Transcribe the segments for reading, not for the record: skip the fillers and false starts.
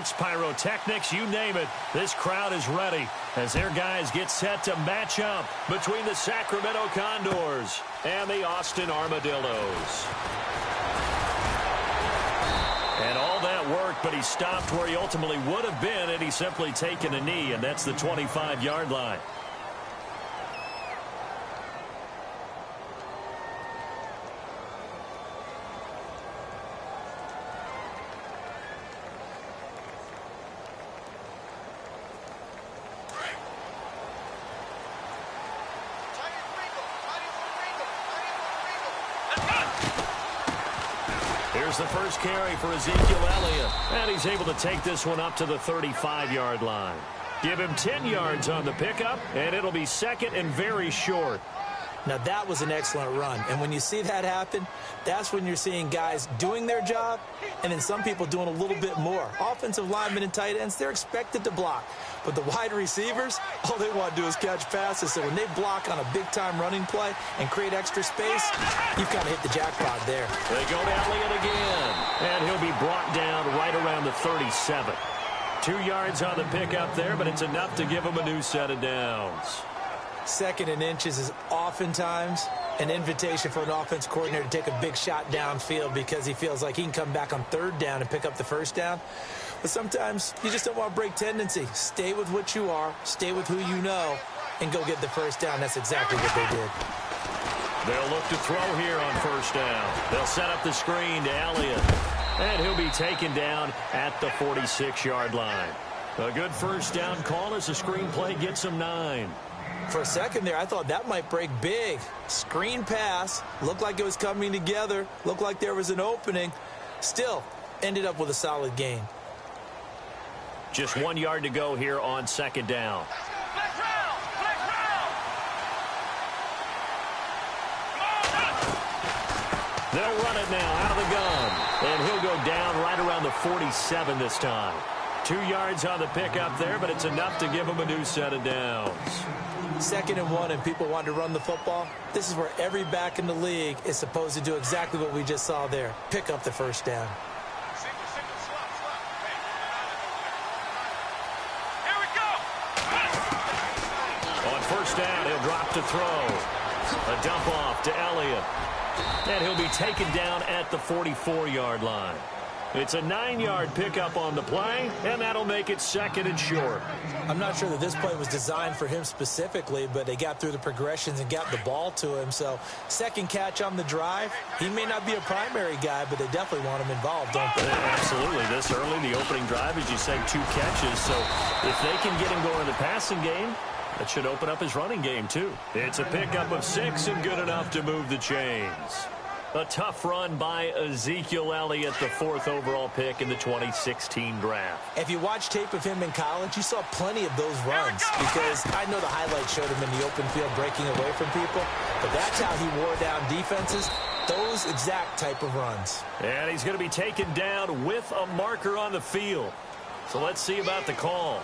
fireworks, pyrotechnics, you name it. This crowd is ready as their guys get set to match up between the Sacramento Condors and the Austin Armadillos. And all that work, but he stopped where he ultimately would have been had he simply taken a knee, and that's the 25-yard line. Here's the first carry for Ezekiel Elliott, and he's able to take this one up to the 35-yard line. Give him 10 yards on the pickup, and it'll be second and very short. Now, that was an excellent run, and when you see that happen, that's when you're seeing guys doing their job and then some people doing a little bit more. Offensive linemen and tight ends, they're expected to block, but the wide receivers, all they want to do is catch passes. So when they block on a big-time running play and create extra space, you've kind of hit the jackpot there. They go to Elliott again, and he'll be brought down right around the 37. 2 yards on the pickup there, but it's enough to give him a new set of downs. Second and inches is oftentimes an invitation for an offense coordinator to take a big shot downfield because he feels like he can come back on third down and pick up the first down. But sometimes you just don't want to break tendency. Stay with what you are, stay with who you know, and go get the first down. That's exactly what they did. They'll look to throw here on first down. They'll set up the screen to Elliott, and he'll be taken down at the 46-yard line. A good first down call as the screen play gets him 9. For a second there, I thought that might break big. Screen pass, looked like it was coming together, looked like there was an opening. Still, ended up with a solid gain. Just 1 yard to go here on second down. They'll run it now out of the gun, and he'll go down right around the 47 this time. 2 yards on the pickup there, but it's enough to give him a new set of downs. 2nd and 1 and people want to run the football. This is where every back in the league is supposed to do exactly what we just saw there. Pick up the first down. Here we go. On first down, he'll drop to throw. A dump off to Elliott. And he'll be taken down at the 44-yard line. It's a 9-yard pickup on the play, and that'll make it 2nd and short. I'm not sure that this play was designed for him specifically, but they got through the progressions and got the ball to him. So, second catch on the drive. He may not be a primary guy, but they definitely want him involved, don't they? Absolutely. This early, the opening drive, as you say, 2 catches. So, if they can get him going in the passing game, that should open up his running game, too. It's a pickup of 6 and good enough to move the chains. A tough run by Ezekiel Elliott, the 4th overall pick in the 2016 draft. If you watch tape of him in college, you saw plenty of those runs because I know the highlights showed him in the open field breaking away from people, but that's how he wore down defenses, those exact type of runs. And he's going to be taken down with a marker on the field. So let's see about the call.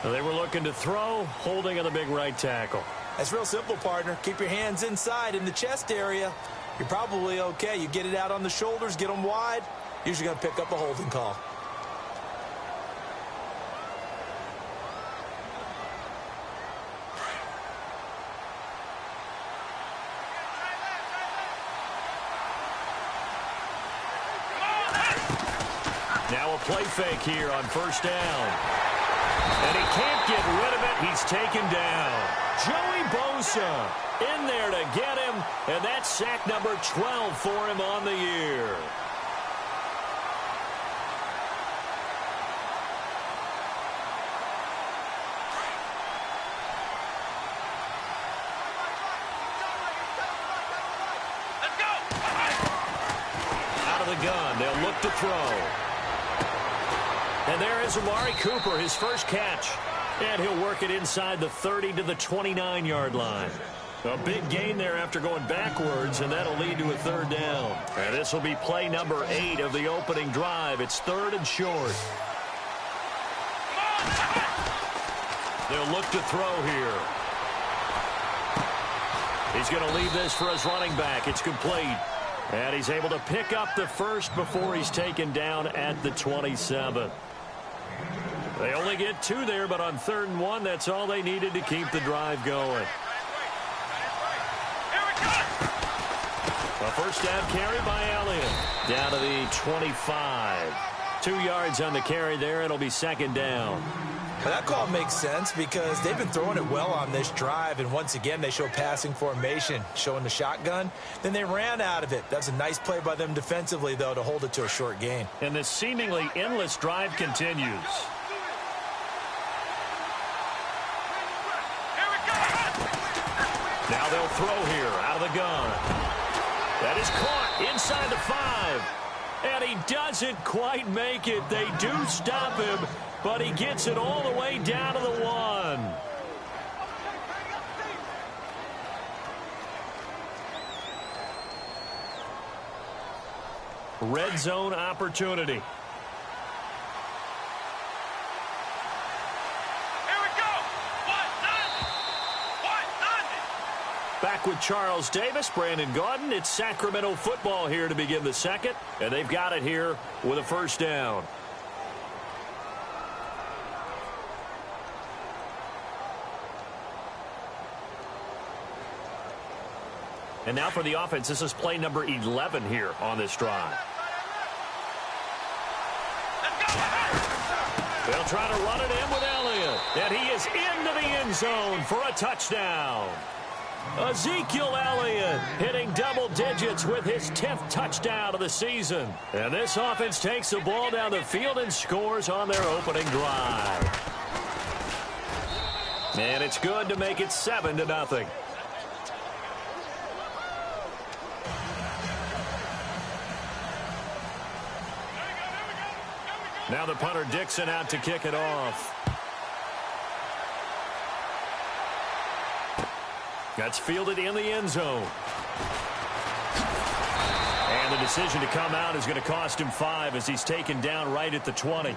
They were looking to throw, holding on the big right tackle. That's real simple, partner. Keep your hands inside in the chest area. You're probably okay. You get it out on the shoulders, get them wide, usually going to pick up a holding call. Now a play fake here on first down. And he can't get rid of it. He's taken down. Joey Bosa in there to get him, and that's sack number 12 for him on the year. Let's go. Out of the gun, they'll look to throw. And there is Amari Cooper, his first catch. And he'll work it inside the 30 to the 29-yard line. A big gain there after going backwards, and that'll lead to a 3rd down. And this will be play number 8 of the opening drive. It's 3rd and short. They'll look to throw here. He's going to leave this for his running back. It's complete. And he's able to pick up the first before he's taken down at the 27. They only get 2 there, but on 3rd and 1, that's all they needed to keep the drive going. A first down carry by Elliott. Down to the 25. 2 yards on the carry there. It'll be 2nd down. Well, that call makes sense because they've been throwing it well on this drive, and once again, they show passing formation, showing the shotgun. Then they ran out of it. That's a nice play by them defensively, though, to hold it to a short gain. And this seemingly endless drive continues. Now they'll throw here out of the gun. That is caught inside the 5. And he doesn't quite make it. They do stop him, but he gets it all the way down to the 1. Red zone opportunity. Back with Charles Davis, Brandon Gaudin. It's Sacramento football here to begin the 2nd, and they've got it here with a first down. And now for the offense, this is play number 11 here on this drive. They'll try to run it in with Elliott, and he is into the end zone for a touchdown. Ezekiel Elliott hitting double digits with his 10th touchdown of the season. And this offense takes the ball down the field and scores on their opening drive. And it's good to make it 7-0. Now the punter Dixon out to kick it off. That's fielded in the end zone. And the decision to come out is going to cost him 5 as he's taken down right at the 20.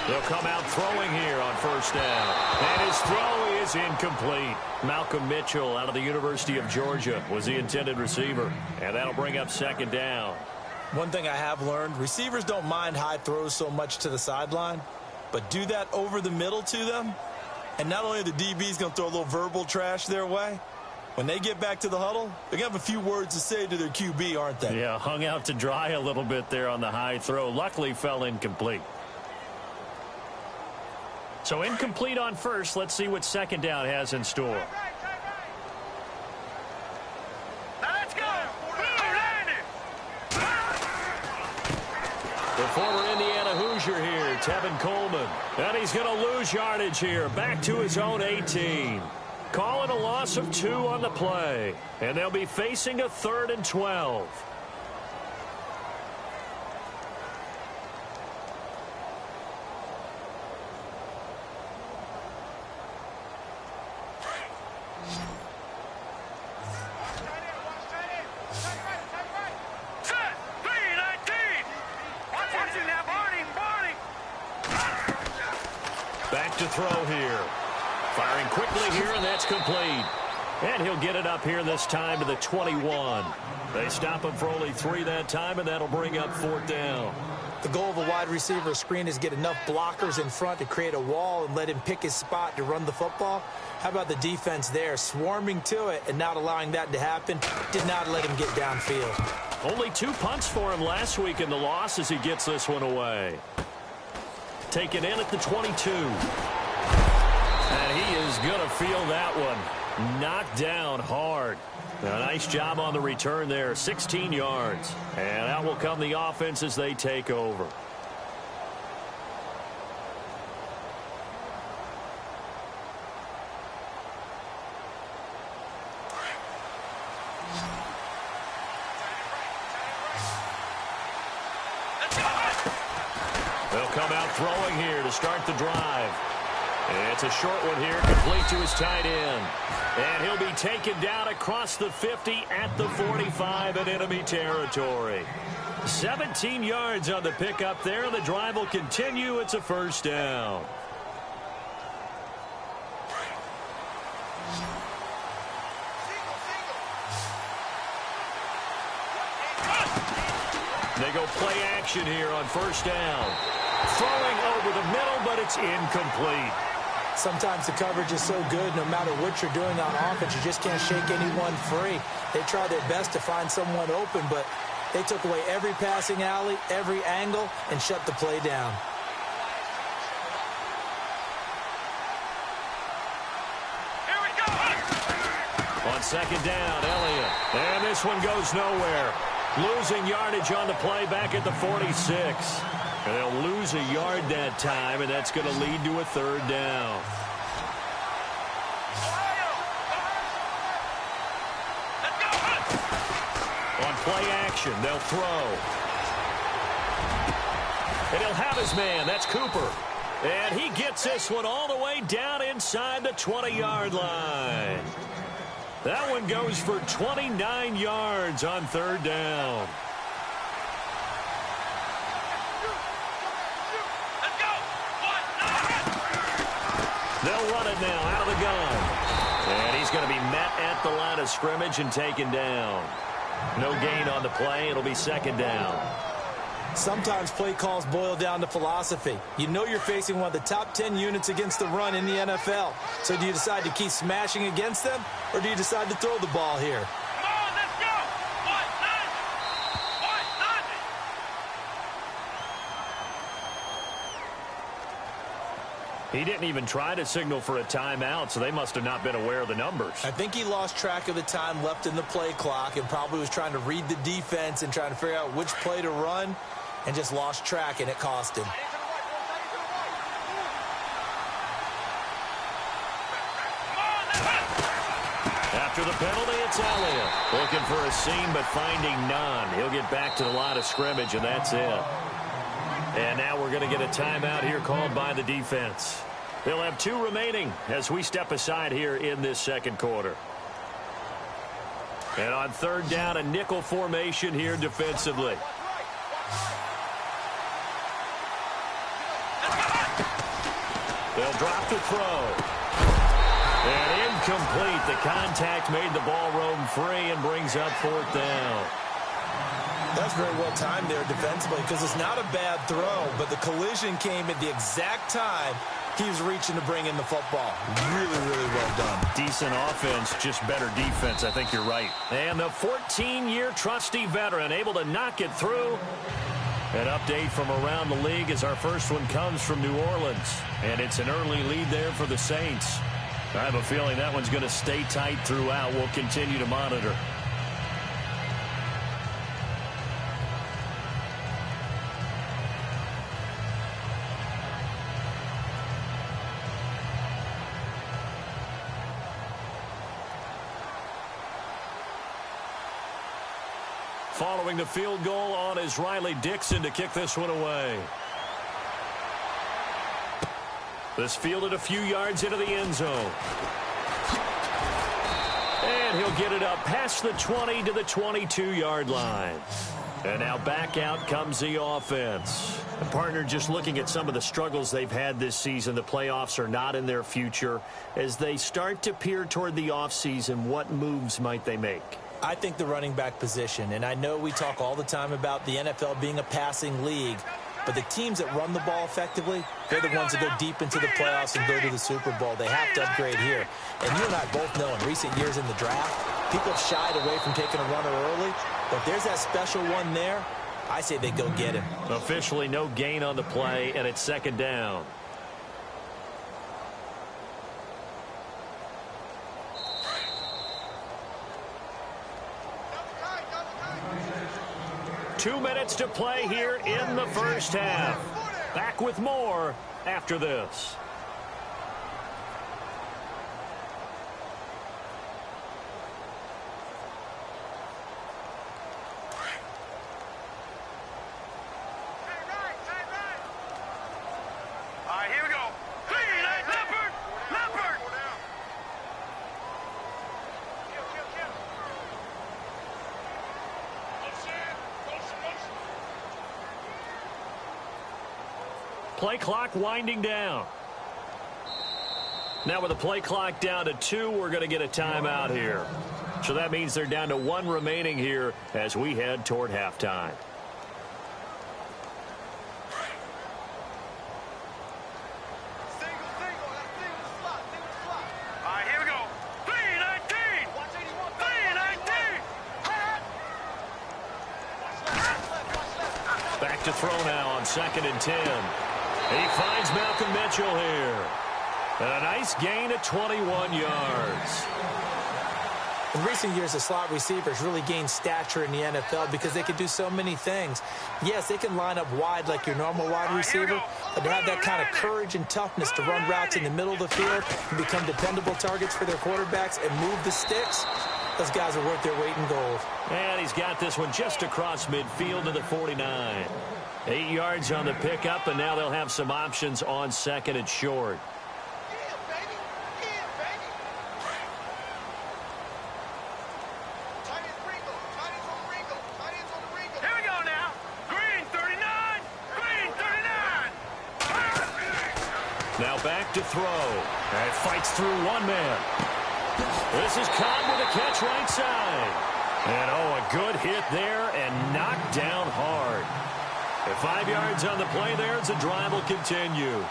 They'll come out throwing here on first down. And his throw is incomplete. Malcolm Mitchell out of the University of Georgia was the intended receiver. And that'll bring up 2nd down. One thing I have learned, receivers don't mind high throws so much to the sideline, but do that over the middle to them. And not only are the DBs going to throw a little verbal trash their way, when they get back to the huddle, they're going to have a few words to say to their QB, aren't they? Yeah, hung out to dry a little bit there on the high throw. Luckily fell incomplete. So incomplete on first. Let's see what 2nd down has in store. Let's go. The former Indiana Hoosier here, Tevin Coleman. And he's going to lose yardage here. Back to his own 18. Calling a loss of 2 on the play. And they'll be facing a 3rd and 12. Back to throw here. Firing quickly here, and that's complete. And he'll get it up here this time to the 21. They stop him for only 3 that time, and that'll bring up 4th down. The goal of a wide receiver screen is get enough blockers in front to create a wall and let him pick his spot to run the football. How about the defense there, swarming to it and not allowing that to happen? Did not let him get downfield. Only 2 punts for him last week in the loss as he gets this one away. Taken in at the 22. And he is going to feel that one. Knocked down hard. A nice job on the return there. 16 yards. And out will come the offense as they take over. They'll come out throwing here to start the drive. It's a short one here, complete to his tight end. And he'll be taken down across the 50 at the 45 in enemy territory. 17 yards on the pickup there. The drive will continue. It's a first down. They go play action here on first down. Throwing over the middle, but it's incomplete. Sometimes the coverage is so good, no matter what you're doing on offense, you just can't shake anyone free. They try their best to find someone open, but they took away every passing alley, every angle, and shut the play down. Here we go. On second down, Elliott. And this one goes nowhere. Losing yardage on the play back at the 46. And they'll lose a yard that time, and that's going to lead to a third down. On play action, they'll throw. And he'll have his man. That's Cooper. And he gets this one all the way down inside the 20-yard line. That one goes for 29 yards on third down. They'll run it now out of the gun. And he's going to be met at the line of scrimmage and taken down. No gain on the play. It'll be second down. Sometimes play calls boil down to philosophy. You know you're facing one of the top 10 units against the run in the NFL. So do you decide to keep smashing against them, or do you decide to throw the ball here? Come on, let's go. What? He didn't even try to signal for a timeout, so they must have not been aware of the numbers. I think he lost track of the time left in the play clock and probably was trying to read the defense and trying to figure out which play to run and just lost track, and it cost him. After the penalty, it's Elliott. Looking for a seam, but finding none. He'll get back to the line of scrimmage, and that's it. And now we're going to get a timeout here called by the defense. They'll have 2 remaining as we step aside here in this second quarter. And on third down, a nickel formation here defensively. They'll drop the throw. And incomplete. The contact made the ball roam free and brings up fourth down. That's very well timed there defensively because it's not a bad throw, but the collision came at the exact time he was reaching to bring in the football. Really, really well done. Decent offense, just better defense. I think you're right. And the 14-year trusty veteran able to knock it through. An update from around the league as our first one comes from New Orleans. And it's an early lead there for the Saints. I have a feeling that one's going to stay tight throughout. We'll continue to monitor. Following the field goal on is Riley Dixon to kick this one away. This fielded a few yards into the end zone. And he'll get it up past the 20 to the 22-yard line. And now back out comes the offense. And partner, just looking at some of the struggles they've had this season, the playoffs are not in their future. As they start to peer toward the offseason, what moves might they make? I think the running back position, and I know we talk all the time about the NFL being a passing league, but the teams that run the ball effectively, they're the ones that go deep into the playoffs and go to the Super Bowl. They have to upgrade here. And you and I both know in recent years in the draft, people have shied away from taking a runner early, but if there's that special one there, I say they go get him. Officially no gain on the play, and it's second down. Two minutes to play here in the first half. Back with more after this. All right, here we go. Clean that number. play clock winding down. Now with the play clock down to 2, we're going to get a timeout here. So that means they're down to 1 remaining here as we head toward halftime. Back to throw now on 2nd and 10. He finds Malcolm Mitchell here. And a nice gain of 21 yards. In recent years, the slot receivers really gained stature in the NFL because they can do so many things. Yes, they can line up wide like your normal wide receiver, but to have that kind of courage and toughness to run routes in the middle of the field and become dependable targets for their quarterbacks and move the sticks, those guys are worth their weight in gold. And he's got this one just across midfield to the 49. 8 yards on the pickup, and now they'll have some options on 2nd and short. Now back to throw. And fights through one man. This is Cobb with a catch right side. And a good hit there and knocked down hard. At 5 yards on the play there, the drive will continue.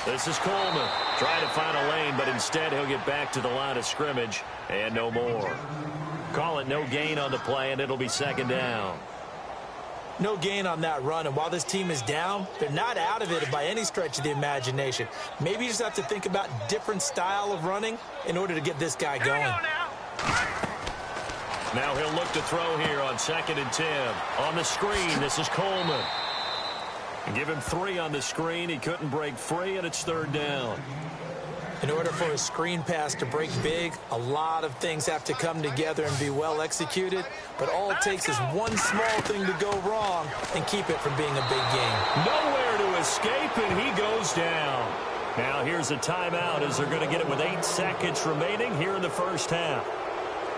This is Coleman trying to find a lane, but instead he'll get back to the line of scrimmage and no more. Call it no gain on the play, and it'll be 2nd down. No gain on that run, and while this team is down, they're not out of it by any stretch of the imagination. Maybe you just have to think about different style of running in order to get this guy going. Now he'll look to throw here on 2nd and 10. On the screen, this is Coleman. Give him 3 on the screen. He couldn't break free, and it's 3rd down. In order for a screen pass to break big, a lot of things have to come together and be well executed. But all it takes is one small thing to go wrong and keep it from being a big game. Nowhere to escape, and he goes down. Now here's a timeout as they're going to get it with 8 seconds remaining here in the first half.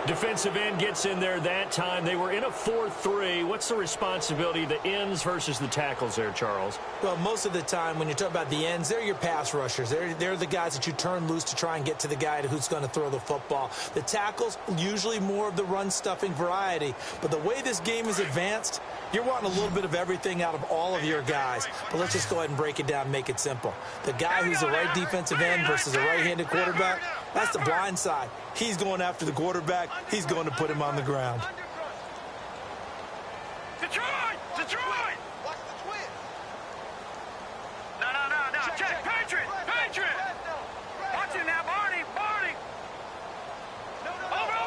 Defensive end gets in there that time. They were in a 4-3. What's the responsibility of the ends versus the tackles there, Charles? Well, most of the time when you talk about the ends, they're your pass rushers. They're the guys that you turn loose to try and get to the guy who's going to throw the football. The tackles, usually more of the run-stuffing variety. But the way this game is advanced, you're wanting a little bit of everything out of all of your guys. But let's just go ahead and break it down and make it simple. The guy who's the right defensive end versus a right-handed quarterback, that's the blind side. He's going after the quarterback. He's going to put him on the ground. Detroit! Detroit! Watch the twins. No. Check. Patriot! Watch it now, Barney! Over!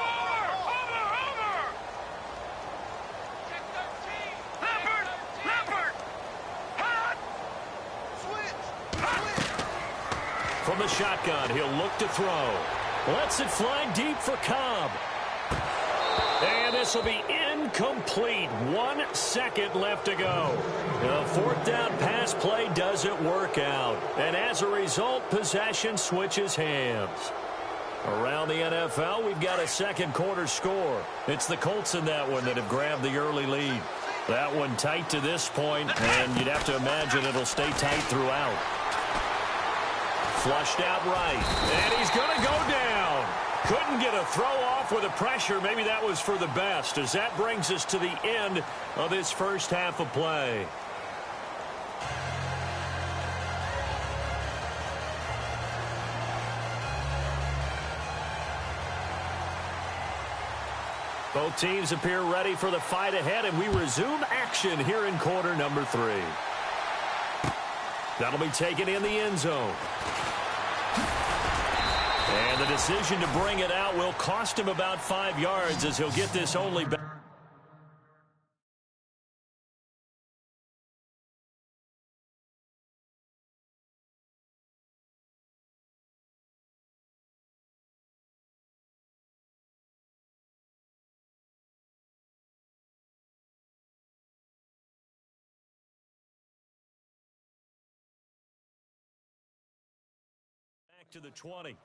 Check 13. Leopard! Hot! Switch. From the shotgun, he'll look to throw. Lets it fly deep for Cobb. And this will be incomplete. 1 second left to go. The 4th down pass play doesn't work out. And as a result, possession switches hands. Around the NFL, we've got a second quarter score. It's the Colts in that one that have grabbed the early lead. That one tight to this point, and you'd have to imagine it'll stay tight throughout. Flushed out right, and he's going to go down. Couldn't get a throw off with the pressure. Maybe that was for the best, as that brings us to the end of this first half of play. Both teams appear ready for the fight ahead, and we resume action here in quarter number 3. That'll be taken in the end zone. And the decision to bring it out will cost him about 5 yards, as he'll get this only back. to the 20.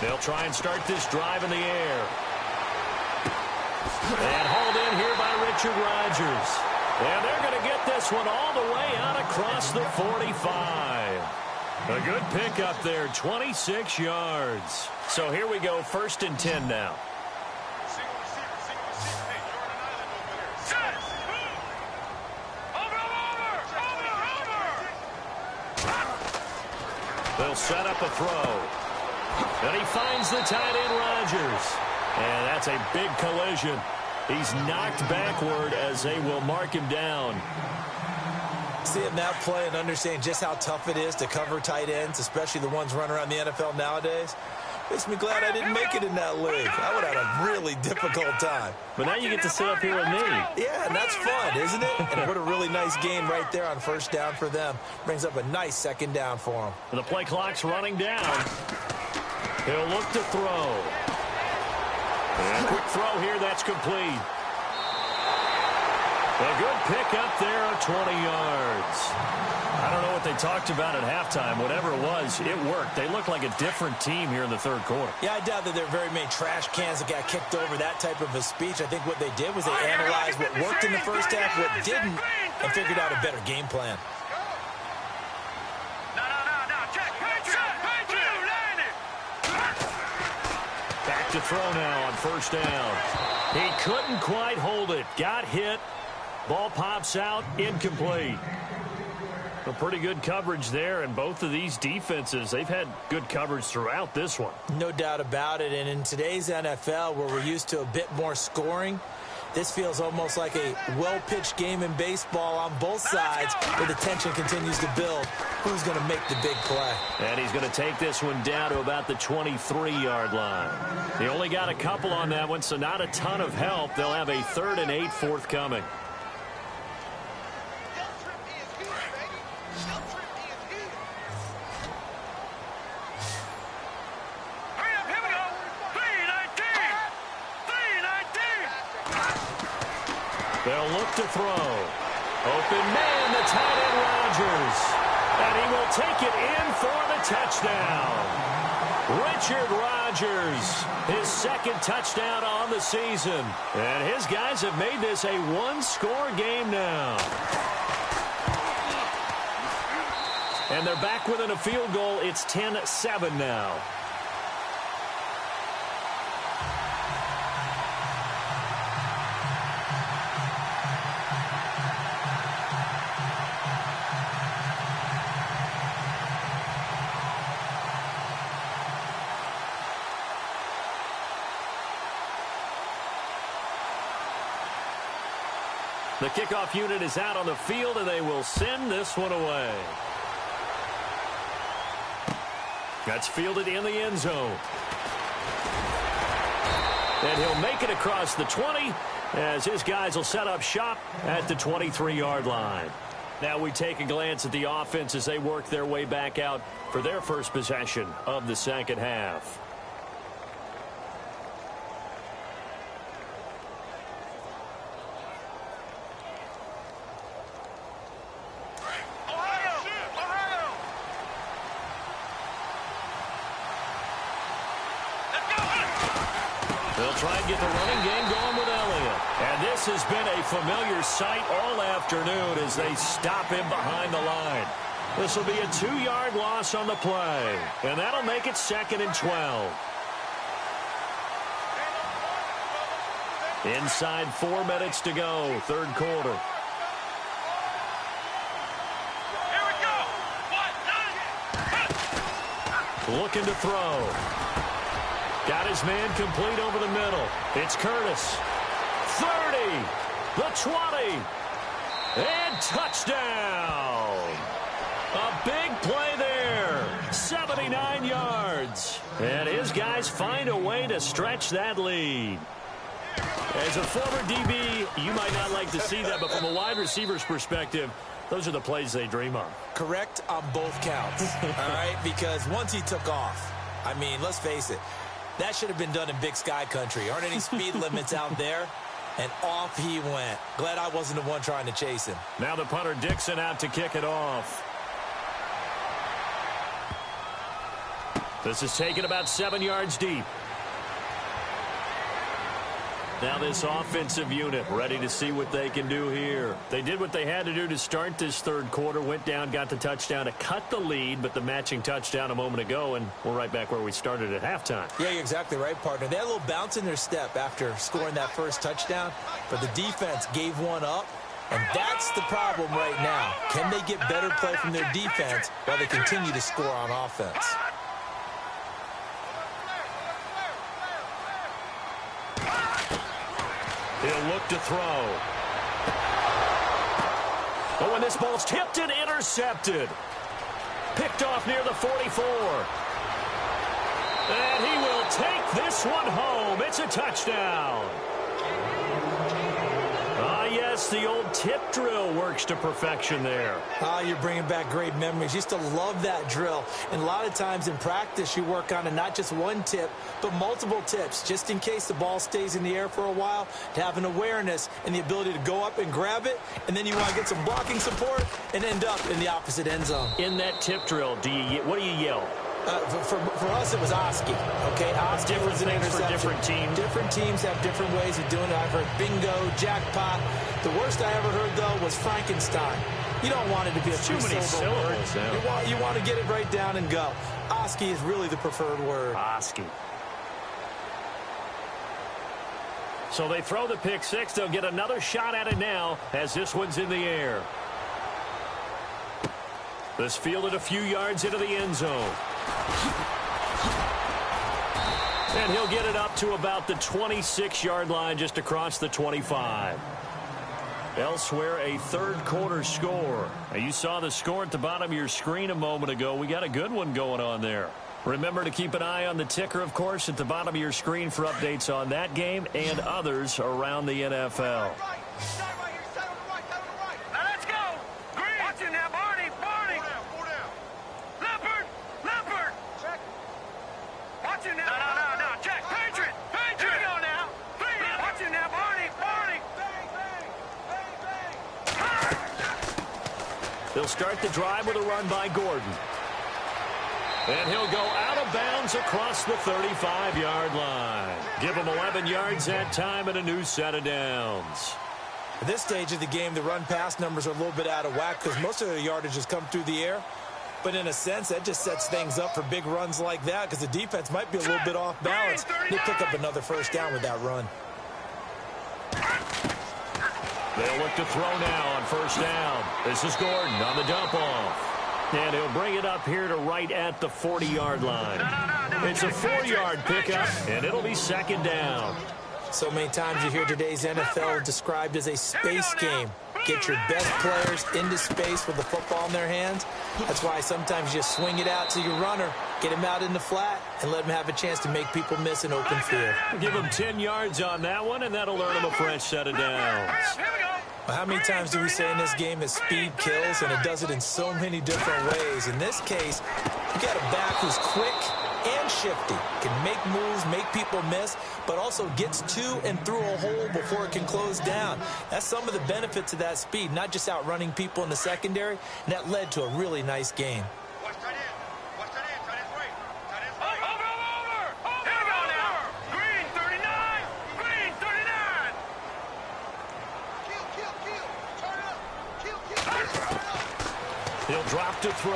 They'll try and start this drive in the air. And hauled in here by Richard Rodgers. And they're going to get this one all the way out across the 45. A good pickup there, 26 yards. So here we go, 1st and 10 now. They'll set up a throw. And he finds the tight end, Rodgers. And that's a big collision. He's knocked backward as they will mark him down. Seeing that play and understanding just how tough it is to cover tight ends, especially the ones running around the NFL nowadays, makes me glad I didn't make it in that league. I would have had a really difficult time. But now you get to sit up here with me. Yeah, and that's fun, isn't it? And what a really nice game right there on 1st down for them. Brings up a nice 2nd down for them. And the play clock's running down. He'll look to throw. And a quick throw here, that's complete. A good pickup there of 20 yards. I don't know what they talked about at halftime. Whatever it was, it worked. They look like a different team here in the 3rd quarter. Yeah, I doubt that there are very many trash cans that got kicked over, that type of a speech. I think what they did was they analyzed what worked in the 1st half, what didn't, and figured out a better game plan. Back to throw now on 1st down. He couldn't quite hold it. Got hit. Ball pops out. Incomplete. A pretty good coverage there, and both of these defenses, they've had good coverage throughout this one. No doubt about it, and in today's NFL, where we're used to a bit more scoring, this feels almost like a well-pitched game in baseball on both sides, where the tension continues to build. Who's going to make the big play? And he's going to take this one down to about the 23-yard line. They only got a couple on that one, so not a ton of help. They'll have a 3rd and 8 forthcoming. They'll look to throw. Open man, the tight end, Rodgers. And he will take it in for the touchdown. Richard Rodgers, his 2nd touchdown on the season. And his guys have made this a one-score game now. And they're back within a field goal. It's 10-7 now. The kickoff unit is out on the field, and they will send this one away. That's fielded in the end zone. And he'll make it across the 20 as his guys will set up shop at the 23-yard line. Now we take a glance at the offense as they work their way back out for their first possession of the 2nd half. They'll try and get the running game going with Elliott. And this has been a familiar sight all afternoon as they stop him behind the line. This will be a 2-yard loss on the play. And that'll make it 2nd and 12. Inside 4 minutes to go, 3rd quarter. Here we go. Looking to throw. Got his man complete over the middle. It's Curtis. 30. The 20. And touchdown. A big play there. 79 yards. And his guys find a way to stretch that lead. As a former DB, you might not like to see that, but from a wide receiver's perspective, those are the plays they dream of. Correct on both counts, all right? Because once he took off, I mean, let's face it, that should have been done in Big Sky country. Aren't any speed limits out there? And off he went. Glad I wasn't the one trying to chase him. Now the punter Dixon out to kick it off. This is taken about 7 yards deep. Now this offensive unit ready to see what they can do here. They did what they had to do to start this third quarter, went down, got the touchdown to cut the lead, but the matching touchdown a moment ago, and we're right back where we started at halftime. Yeah, you're exactly right, partner. They had a little bounce in their step after scoring that first touchdown, but the defense gave one up, and that's the problem right now. Can they get better play from their defense while they continue to score on offense? He'll look to throw. But when this ball's tipped and intercepted. Picked off near the 44. And he will take this one home. It's a touchdown. Ah, yes, the old tip drill works to perfection there. Ah, you're bringing back great memories. Used to love that drill. And a lot of times in practice, you work on it, not just one tip, but multiple tips, just in case the ball stays in the air for a while, to have an awareness and the ability to go up and grab it, and then you want to get some blocking support and end up in the opposite end zone. In that tip drill, what do you yell? For us, it was Oski. Okay, Oski different was an things for interception. different teams. Different teams have different ways of doing it. I've heard bingo, jackpot. The worst I ever heard, though, was Frankenstein. You don't want it to be a too many syllables. Yeah. You want to get it right down and go. Oski is really the preferred word. Oski. So they throw the pick six. They'll get another shot at it now as this one's in the air. This fielded a few yards into the end zone. And he'll get it up to about the 26-yard line, just across the 25. Elsewhere, a third quarter score. Now, you saw the score at the bottom of your screen a moment ago. We got a good one going on there. Remember to keep an eye on the ticker, of course, at the bottom of your screen for updates on that game and others around the NFL. They'll start the drive with a run by Gordon. And he'll go out of bounds across the 35-yard line. Give him 11 yards that time and a new set of downs. At this stage of the game, the run-pass numbers are a little bit out of whack because most of their yardage has come through the air. But in a sense, that just sets things up for big runs like that because the defense might be a little bit off balance. They pick up another first down with that run. They'll look to throw now on first down. This is Gordon on the dump off. And he'll bring it up here to right at the 40-yard line. It's a 4-yard pickup, and it'll be second down. So many times you hear today's NFL described as a space game. Get your best players into space with the football in their hands. That's why sometimes you swing it out to your runner, get him out in the flat, and let him have a chance to make people miss an open field. Give him 10 yards on that one, and that'll earn him a fresh set of downs. Well, how many times do we say in this game that speed kills, and it does it in so many different ways? In this case, you got a back who's quick and shifty, can make moves, make people miss, but also gets to and through a hole before it can close down. That's some of the benefits of that speed, not just outrunning people in the secondary, and that led to a really nice game. He'll drop to throw.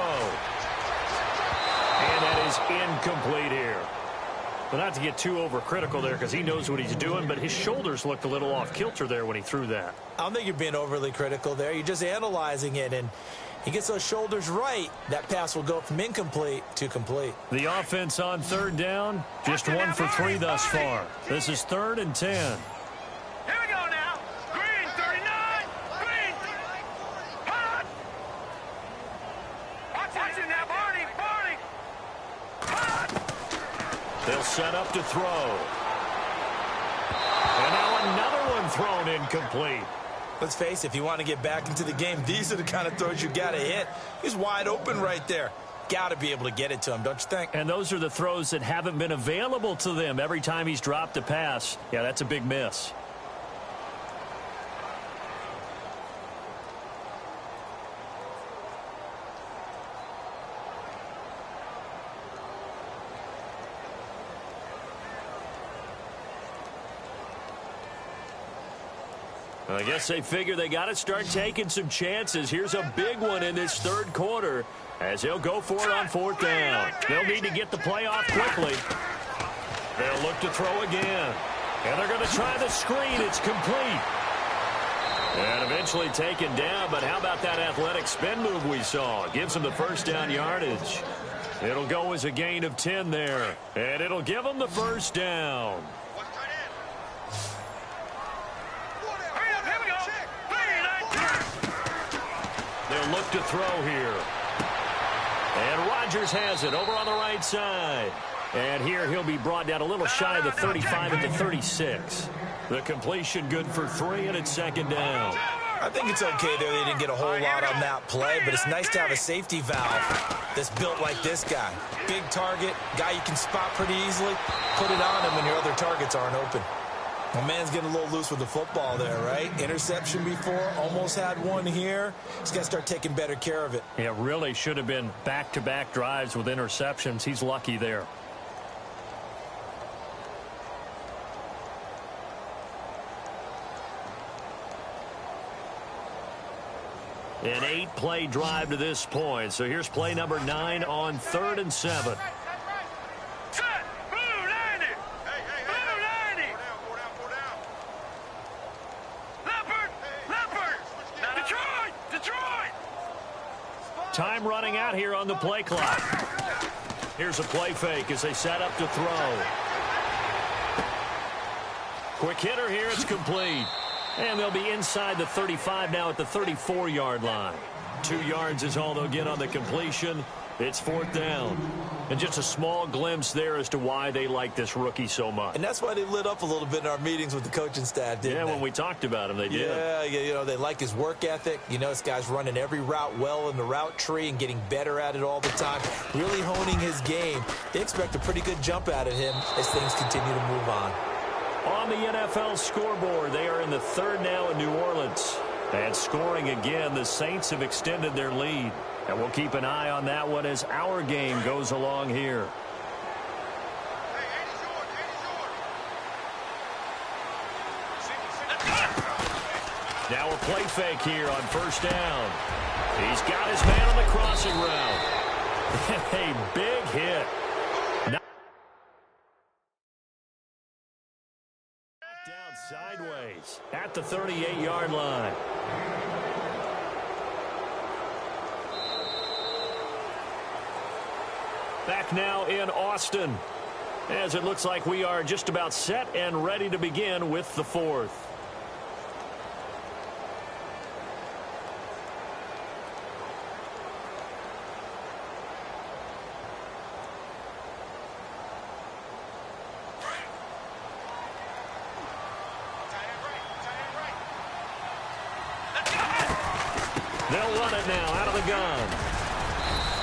And that is incomplete here. But not to get too overcritical there because he knows what he's doing, but his shoulders looked a little off kilter there when he threw that. I don't think you're being overly critical there. You're just analyzing it, and he gets those shoulders right. That pass will go from incomplete to complete. The offense on third down, just 1 for 3 thus far. This is 3rd and 10. Here we go now. Green 39. Green. Hot. Watching now, Barney. Barney. Hot. They'll set up to throw. And that one another one thrown incomplete. Let's face it, if you want to get back into the game, these are the kind of throws you got to hit. He's wide open right there. Got to be able to get it to him, don't you think? And those are the throws that haven't been available to them every time he's dropped a pass. Yeah, that's a big miss. I guess they figure they got to start taking some chances. Here's a big one in this third quarter as they'll go for it on fourth down. They'll need to get the play off quickly. They'll look to throw again. And they're going to try the screen. It's complete. And eventually taken down, but how about that athletic spin move we saw? Gives them the first down yardage. It'll go as a gain of 10 there. And it'll give them the first down. They'll look to throw here. And Rodgers has it over on the right side. And here he'll be brought down a little shy of the 35 at the 36. The completion good for 3, and it's second down. I think it's okay there. They didn't get a whole lot on that play, but it's nice to have a safety valve that's built like this guy. Big target, guy you can spot pretty easily. Put it on him when your other targets aren't open. My man's getting a little loose with the football there, right? Interception before, almost had one here. He's got to start taking better care of it. Yeah, really should have been back-to-back drives with interceptions. He's lucky there. An 8-play drive to this point. So here's play number 9 on 3rd and 7. Time running out here on the play clock. Here's a play fake as they set up to throw. Quick hitter here. It's complete. And they'll be inside the 35 now at the 34-yard line. 2 yards is all they'll get on the completion. It's fourth down. And just a small glimpse there as to why they like this rookie so much. And that's why they lit up a little bit in our meetings with the coaching staff, didn't they? Yeah, when we talked about him, they did. Yeah, you know, they like his work ethic. You know, this guy's running every route well in the route tree and getting better at it all the time. Really honing his game. They expect a pretty good jump out of him as things continue to move on. On the NFL scoreboard, they are in the 3rd now in New Orleans. And scoring again, the Saints have extended their lead. And we'll keep an eye on that one as our game goes along here. Now a play fake here on first down. He's got his man on the crossing route. A big hit. Down sideways at the 38-yard line. Back now in Austin, as it looks like we are just about set and ready to begin with the 4th. They'll run it now out of the gun.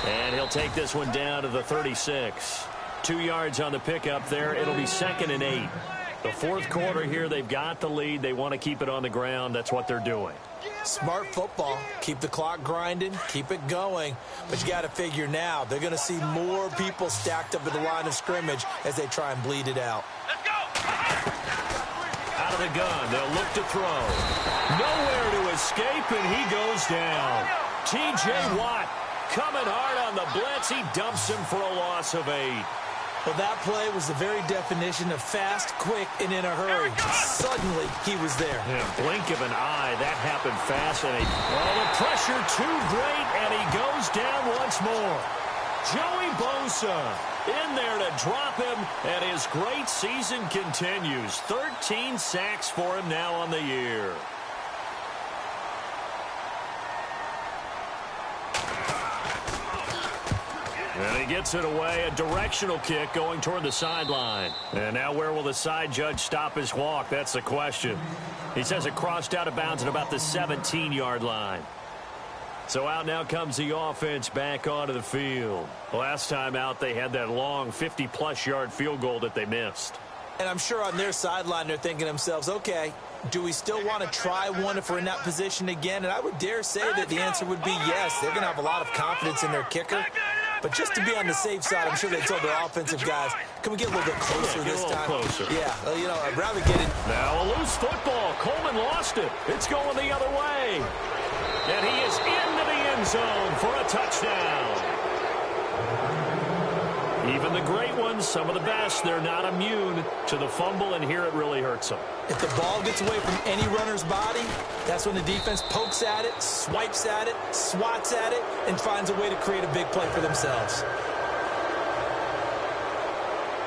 And he'll take this one down to the 36. 2 yards on the pickup there. It'll be 2nd and 8. The 4th quarter here, they've got the lead. They want to keep it on the ground. That's what they're doing. Smart football. Keep the clock grinding. Keep it going. But you got to figure now, they're going to see more people stacked up at the line of scrimmage as they try and bleed it out. Let's go! Out of the gun, they'll look to throw. Nowhere to escape, and he goes down. T.J. Watt coming hard on the blitz. He dumps him for a loss of 8. Well, that play was the very definition of fast, quick, and in a hurry. Suddenly, he was there. Yeah, blink of an eye. That happened fast. And well, the pressure too great, and he goes down once more. Joey Bosa in there to drop him, and his great season continues. 13 sacks for him now on the year. And he gets it away, a directional kick going toward the sideline. And now where will the side judge stop his walk? That's the question. He says it crossed out of bounds at about the 17-yard line. So out now comes the offense back onto the field. Last time out, they had that long 50-plus yard field goal that they missed. And I'm sure on their sideline they're thinking to themselves, okay, do we still want to try one if we're in that position again? And I would dare say that the answer would be yes. They're going to have a lot of confidence in their kicker. But just to be on the safe side, I'm sure they told their offensive guys, can we get a little bit closer this time? Closer. Yeah, well, you know, I'd rather get it. Now a loose football. Coleman lost it. It's going the other way. And he is into the end zone for a touchdown. Even the great ones, some of the best, they're not immune to the fumble, and here it really hurts them. If the ball gets away from any runner's body, that's when the defense pokes at it, swipes at it, swats at it, and finds a way to create a big play for themselves.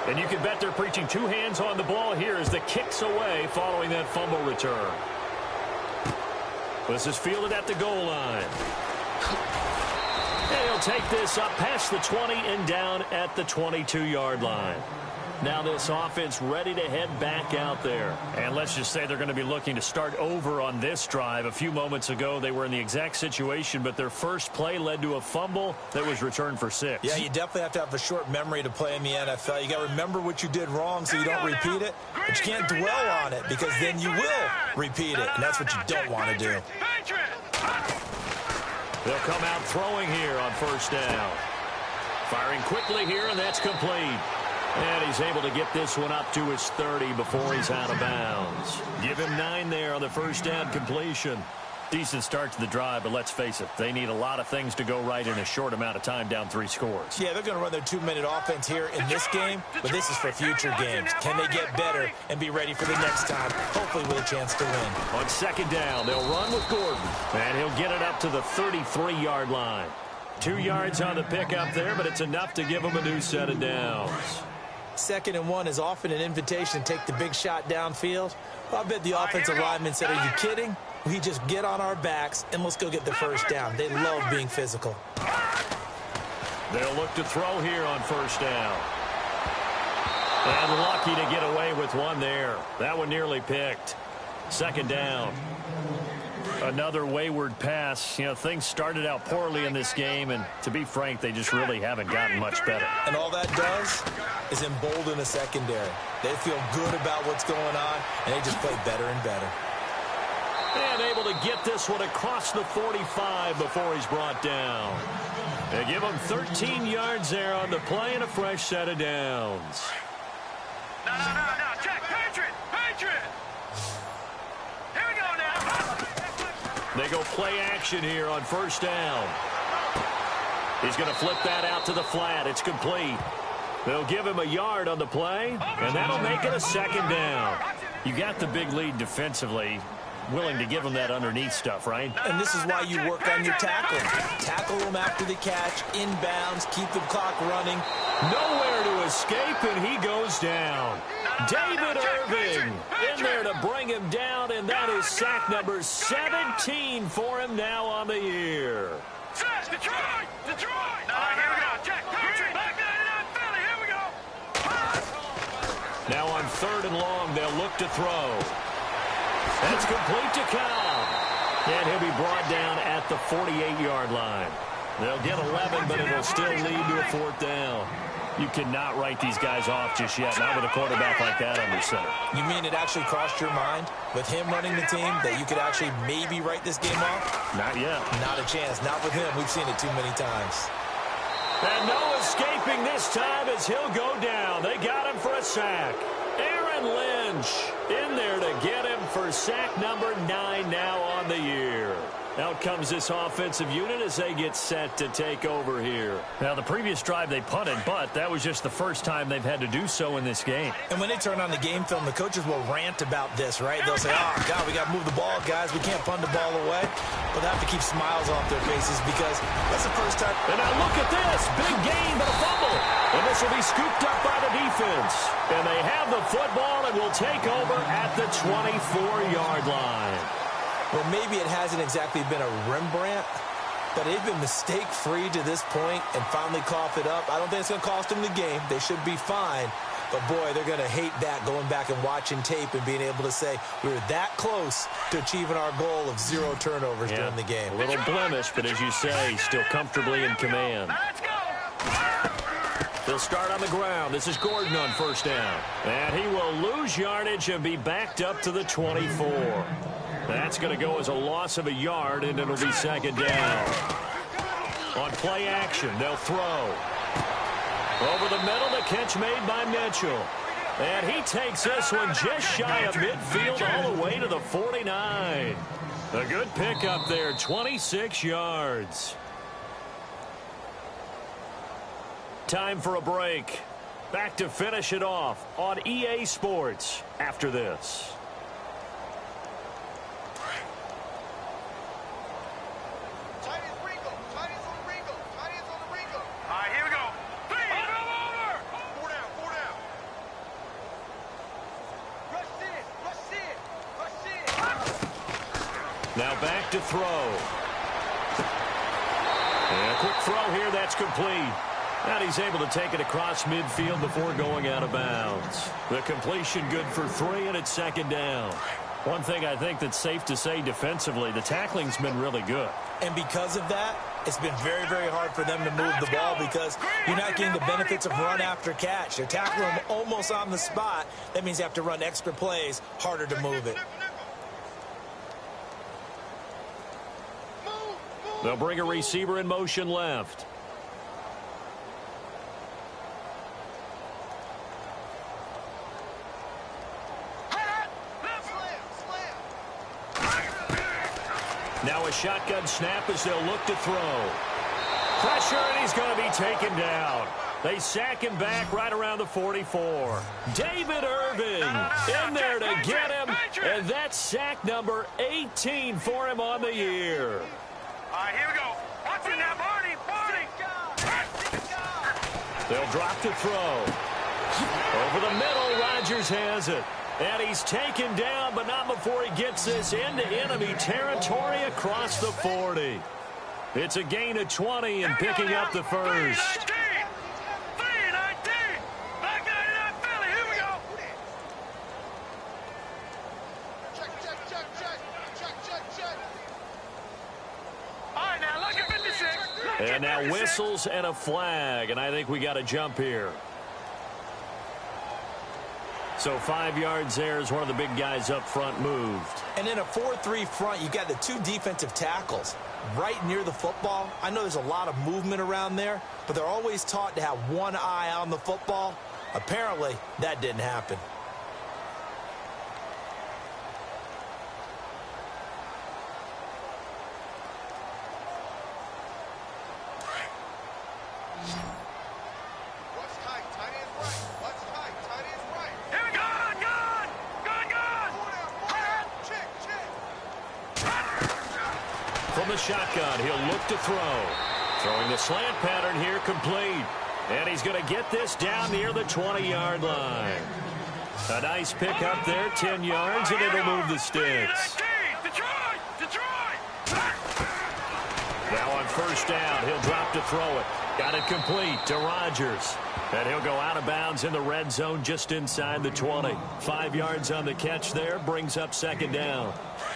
And you can bet they're preaching two hands on the ball here as the kick's away following that fumble return. This is fielded at the goal line. And he'll take this up past the 20 and down at the 22-yard line. Now this offense ready to head back out there. And let's just say they're going to be looking to start over on this drive. A few moments ago, they were in the exact situation, but their first play led to a fumble that was returned for 6. Yeah, you definitely have to have a short memory to play in the NFL. You got to remember what you did wrong so you don't repeat it, but you can't dwell on it because then you will repeat it, and that's what you don't want to do. They'll come out throwing here on first down. Firing quickly here, and that's complete. And he's able to get this one up to his 30 before he's out of bounds. Give him 9 there on the first down completion. Decent start to the drive, but let's face it, they need a lot of things to go right in a short amount of time, down 3 scores. Yeah, they're going to run their 2-minute offense here in this game, but this is for future games. Can they get better and be ready for the next time, hopefully with a chance to win? On second down, they'll run with Gordon, and he'll get it up to the 33-yard line. 2 yards on the pickup there, but it's enough to give him a new set of downs. 2nd and 1 is often an invitation to take the big shot downfield. Well, I bet the offensive lineman said, are you kidding? We just get on our backs and let's go get the first down. They love being physical. They'll look to throw here on first down. And lucky to get away with one there. That one nearly picked. 2nd down. Another wayward pass. You know, things started out poorly in this game, and to be frank, they just really haven't gotten much better. And all that does is embolden the secondary. They feel good about what's going on, and they just play better and better. And able to get this one across the 45 before he's brought down. They give him 13 yards there on the play and a fresh set of downs. No, check, Patriot! Here we go now. They go play action here on first down. He's going to flip that out to the flat. It's complete. They'll give him a yard on the play, and that'll make it a 2nd down. You got the big lead defensively. Willing to give him that underneath stuff, right? And this is why you work on your tackling. Tackle him after the catch, inbounds, keep the clock running. Nowhere to escape, and he goes down. David Irving in there to bring him down, and that is sack number 17 for him now on the year. Detroit! All right, here we go. Check, Patriot! Back down, Philly, here we go. Now on 3rd and long, they'll look to throw. That's complete to Cobb. And he'll be brought down at the 48-yard line. They'll get 11, but it'll still lead to a 4th down. You cannot write these guys off just yet, not with a quarterback like that under center. You mean it actually crossed your mind, with him running the team, that you could actually maybe write this game off? Not yet. Not a chance. Not with him. We've seen it too many times. And no escaping this time as he'll go down. They got him for a sack. Aaron Lynch in there to get him for sack number 9 now on the year. Out comes this offensive unit as they get set to take over here. Now, the previous drive they punted, but that was just the first time they've had to do so in this game. And when they turn on the game film, the coaches will rant about this, right? They'll say, oh, God, we got to move the ball, guys. We can't punt the ball away. But they have to keep smiles off their faces because that's the first time. And now look at this. Big gain, but a fumble. And this will be scooped up by the defense. And they have the football and will take over at the 24-yard line. Well, maybe it hasn't exactly been a Rembrandt, But they've been mistake-free to this point and finally cough it up. I don't think it's going to cost them the game. They should be fine. But, boy, they're going to hate that, going back and watching tape and being able to say we were that close to achieving our goal of 0 turnovers during the game. A little blemish, but as you say, still comfortably in command. Let's go. They'll start on the ground. This is Gordon on first down. And he will lose yardage and be backed up to the 24. That's going to go as a loss of a yard, and it'll be second down. On play action, they'll throw. Over the middle, the catch made by Mitchell. And he takes this one just shy of midfield all the way to the 49. A good pickup there, 26 yards. Time for a break. Back to finish it off on EA Sports after this. All right, here we go. Three. Over. 4 down, 4 down. Rush in. Now back to throw. And a quick throw here, that's complete. And he's able to take it across midfield before going out of bounds. The completion good for 3, and it's second down. One thing I think that's safe to say defensively, the tackling's been really good. And because of that, it's been very, very hard for them to move the ball because you're not getting the benefits of run after catch. They're tackling them almost on the spot. That means you have to run extra plays, harder to move it. They'll bring a receiver in motion left. Now a shotgun snap as they'll look to throw. Pressure, and he's going to be taken down. They sack him back right around the 44. David Irving in there to get him, and that's sack number 18 for him on the year. All right, here we go. Watch it now, Barney. They'll drop to throw. Over the middle, Rodgers has it. And he's taken down, but not before he gets this into enemy territory across the 40. It's a gain of 20 and picking up the first. 3-19. Back 99 Philly. Here we go. Check. All right, now look at 56. And now whistles and a flag, and I think we got a jump here. So 5 yards there as one of the big guys up front moved. And in a 4-3 front, you got the 2 defensive tackles right near the football. I know there's a lot of movement around there, but they're always taught to have one eye on the football. Apparently, that didn't happen. From the shotgun, he'll look to throw. Throwing the slant pattern here, complete. And he's going to get this down near the 20-yard line. A nice pickup there, 10 yards, and it'll move the sticks. Detroit! Now on first down, he'll drop to throw it. Got it complete to Rodgers. And he'll go out of bounds in the red zone just inside the 20. 5 yards on the catch there, brings up second down.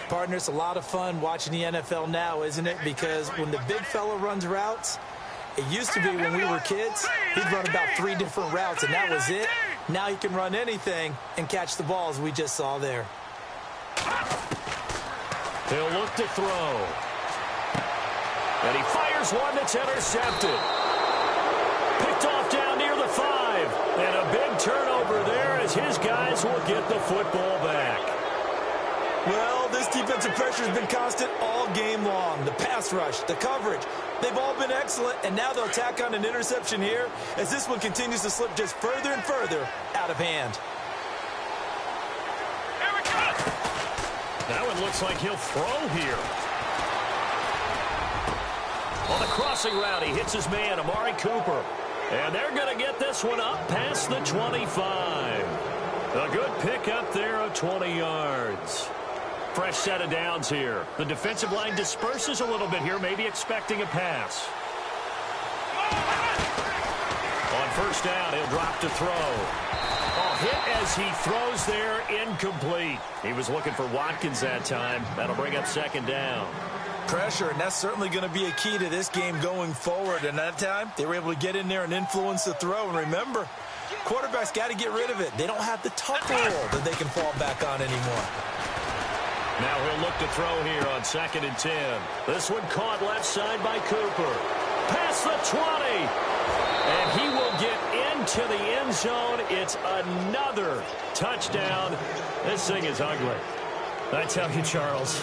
Partner, it's a lot of fun watching the NFL now, isn't it? Because when the big fella runs routes, it used to be when we were kids, he'd run about 3 different routes, and that was it. Now he can run anything and catch the balls we just saw there. He'll look to throw. And he fires one that's intercepted. Picked off down near the 5. And a big turnover there as his guys will get the football back. Well, this defensive pressure has been constant all game long. The pass rush, the coverage, they've all been excellent, and now they'll tack on an interception here as this one continues to slip just further and further out of hand. Here we go. That one looks like he'll throw here. On the crossing route, he hits his man, Amari Cooper. And they're going to get this one up past the 25. A good pickup there of 20 yards. fresh set of downs here. The defensive line disperses a little bit here, maybe expecting a pass. On first down, he'll drop to throw. Oh, hit as he throws there, incomplete. He was looking for Watkins that time. That'll bring up second down. Pressure, and that's certainly going to be a key to this game going forward. And that time, they were able to get in there and influence the throw. And remember, quarterbacks got to get rid of it. They don't have the tuck rule that they can fall back on anymore. Now he'll look to throw here on 2nd and 10. This one caught left side by Cooper. Past the 20. And he will get into the end zone. It's another touchdown. This thing is ugly. I tell you, Charles,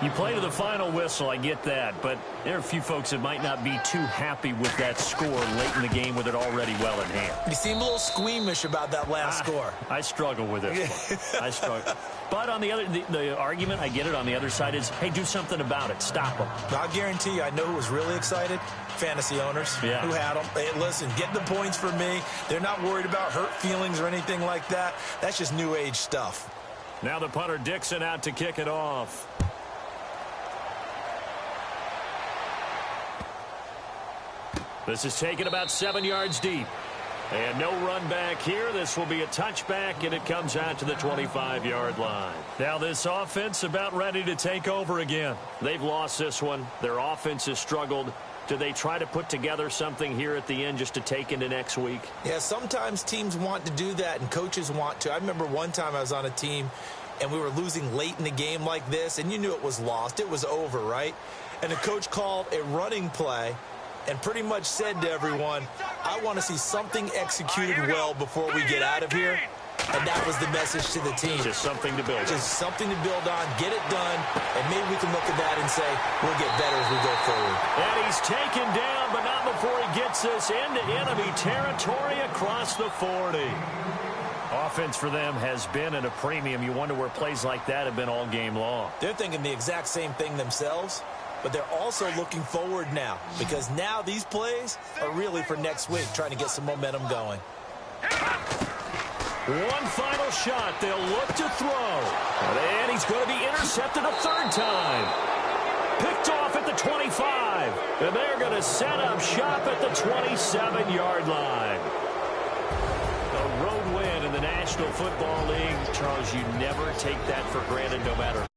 you play to the final whistle, I get that, but there are a few folks that might not be too happy with that score late in the game with it already well in hand. You seem a little squeamish about that last score. I struggle with this one. I struggle. But on the argument, I get it, on the other side is, hey, do something about it. Stop them. I'll guarantee you, I know who was really excited. Fantasy owners who had them. Hey, listen, get the points for me. They're not worried about hurt feelings or anything like that. That's just new age stuff. Now the punter Dixon out to kick it off. This is taken about 7 yards deep. And no run back here. This will be a touchback, and it comes out to the 25-yard line. Now this offense about ready to take over again. They've lost this one. Their offense has struggled. Do they try to put together something here at the end just to take into next week? Yeah, sometimes teams want to do that, and coaches want to. I remember one time I was on a team, and we were losing late in the game like this, and you knew it was lost. It was over, right? And the coach called a running play and pretty much said to everyone, I want to see something executed well before we get out of here. And that was the message to the team. Just something to build on. Just something to build on, get it done, and maybe we can look at that and say, we'll get better as we go forward. And he's taken down, but not before he gets this into enemy territory across the 40. Offense for them has been at a premium. You wonder where plays like that have been all game long. They're thinking the exact same thing themselves, but they're also looking forward now, because now these plays are really for next week, trying to get some momentum going. One final shot. They'll look to throw. And he's going to be intercepted a third time. Picked off at the 25. And they're going to set up shop at the 27-yard line. A road win in the National Football League. Charles, you never take that for granted no matter